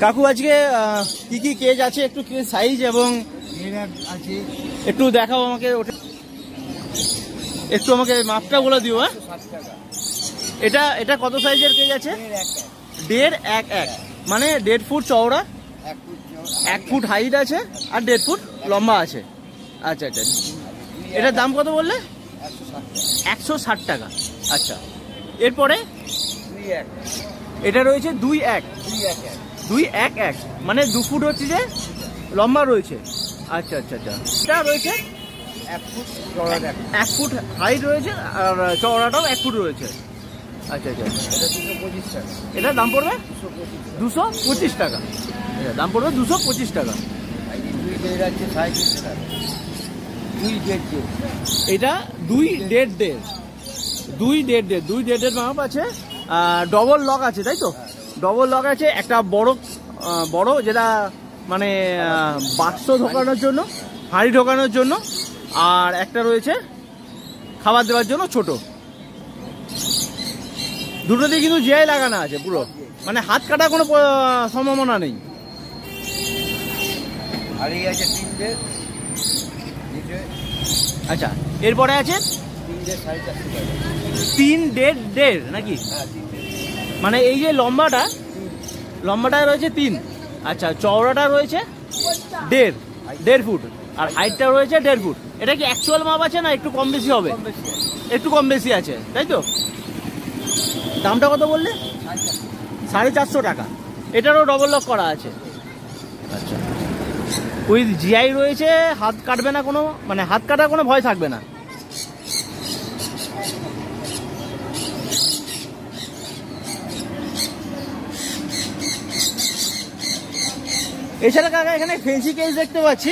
কাকু আজকে কি কি কেজ আছে একটু সাইজ এবং আছে একটু দেখাও আমাকে, ওটা একটু আমাকে মাপটা বলে দিও। হ্যাঁ, এটা এটা কত সাইজের কেজ আছে? 1.5 1 মানে 1.5 ফুট চওড়া, 1 ফুট হাইট আছে আর 1.5 ফুট লম্বা আছে। আচ্ছা আচ্ছা, এটার দাম কত বললে? 160 টাকা। আচ্ছা, এরপরে এটা রয়েছে 2 1 মানে 2 ফুট হচ্ছে যে লম্বা রয়েছে। আচ্ছা আচ্ছা আচ্ছা, এটা রয়েছে 1 ফুট হাইট রয়েছে আর চওড়াটাও 1 ফুট রয়েছে। আচ্ছা আচ্ছা, এটার দাম পড়বে 225 টাকা। দাম পড়বে 225 টাকা। এটা 2.5 মাপ আছে, ডবল লক আছে, তাই তো? ডবল লক আছে, একটা বড় যেটা মানে বাক্স ঢোকানোর জন্য, হাঁড়ি ঢোকানোর জন্য, আর একটা রয়েছে খাবার দেওয়ার জন্য ছোট। দুটোতে কিন্তু জিআই লাগানো আছে পুরো, মানে হাত কাটা কোনো সম্ভাবনা নেই। আচ্ছা, এরপরে আছে 3.5 নাকি? মানে এই যে লম্বাটা রয়েছে 3, আচ্ছা চওড়াটা রয়েছে 1.5 ফুট আর হাইটটা রয়েছে 1.5 ফুট। এটা কি অ্যাকচুয়াল মাপ আছে না একটু কম বেশি হবে? একটু কম বেশি আছে, তাই তো? দামটা কত বললে? 450 টাকা। এটারও ডবল লক করা আছে। আচ্ছা, উইথ জিআই রয়েছে, হাত কাটবে না কোনো, মানে হাত কাটার কোনো ভয় থাকবে না। এছাড়া কাকা এখানে ফেন্সি কেজ দেখতে পাচ্ছি,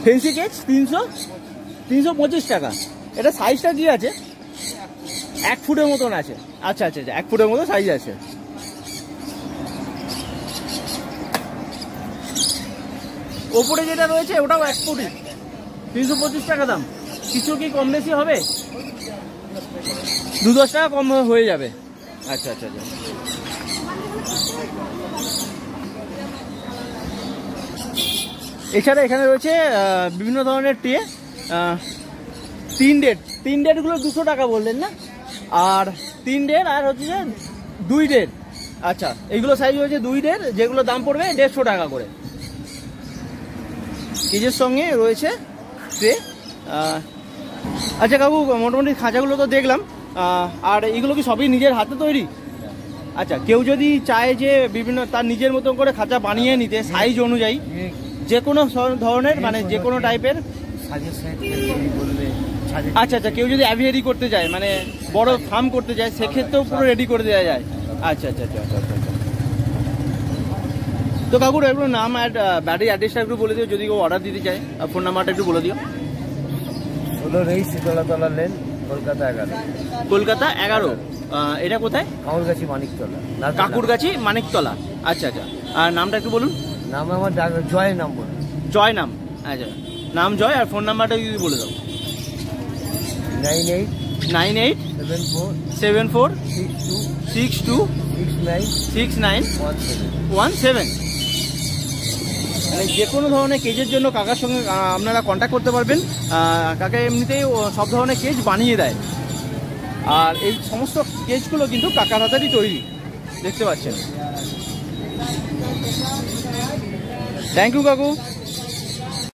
ফেন্সি কেজ 325 টাকা। এটা সাইজটা কি আছে? 1 ফুটের মতন আছে। আচ্ছা আচ্ছা আচ্ছা, 1 ফুটের মতো সাইজ আছে। ওপরে যেটা রয়েছে ওটাও 1 ফুটই, 325 টাকা দাম। কিছু কি কম বেশি হবে? 2-10 টাকা কম হয়ে যাবে। আচ্ছা আচ্ছা আচ্ছা, এছাড়া এখানে রয়েছে বিভিন্ন ধরনের ট্রে। 3.5 গুলো 200 টাকা বললেন না? আর 3.5 আর হচ্ছে যে 2.5। আচ্ছা, এইগুলো সাইজ হয়েছে 2.5, যেগুলো দাম পড়বে 150 টাকা করে। কেজের সঙ্গে রয়েছে ট্রে। আচ্ছা কাকু, মোটামুটি খাঁচাগুলো তো দেখলাম, আর এগুলো কি সবই নিজের হাতে তৈরি? আচ্ছা, কেউ যদি চায় যে বিভিন্ন তার নিজের মতো করে খাঁচা বানিয়ে নিতে সাইজ অনুযায়ী, যে কোনো ধরনের মানে যে কোনো টাইপের, আচ্ছা আচ্ছা, কেউ যদি অ্যাভিয়ারি করতে চায় মানে বড় ফার্ম করতে চায়, সেক্ষেত্রেও পুরো রেডি করে দেওয়া যায়। আচ্ছা আচ্ছা আচ্ছা আচ্ছা আচ্ছা। তো কাকুর একটু নাম আর বাড়ির অ্যাড্রেসটা একটু বলে দিও, যদি কেউ অর্ডার দিতে চায়। ফোন নাম্বারটা একটু বলে দিও। শীতলাতলা লেন, কলকাতা 11। কলকাতা 11। এটা কোথায়? কাকুরগাছি মানিকতলা। কাকুরগাছি মানিকতলা। আচ্ছা আচ্ছা, আর নামটা একটু বলুন। নাম আমার জয় নাম বলুন। জয় নাম। আচ্ছা, নাম জয়, আর ফোন নাম্বারটা যদি বলে দাও। 9874626917। মানে যে কোনো ধরনের কেজের জন্য কাকার সঙ্গে আপনারা কন্ট্যাক্ট করতে পারবেন। কাকা এমনিতেই সব ধরনের কেজ বানিয়ে দেয়, আর এই সমস্ত কেজগুলো কিন্তু কাকার হাতেরই তৈরি, দেখতে পাচ্ছেন। থ্যাংক ইউ কাকু।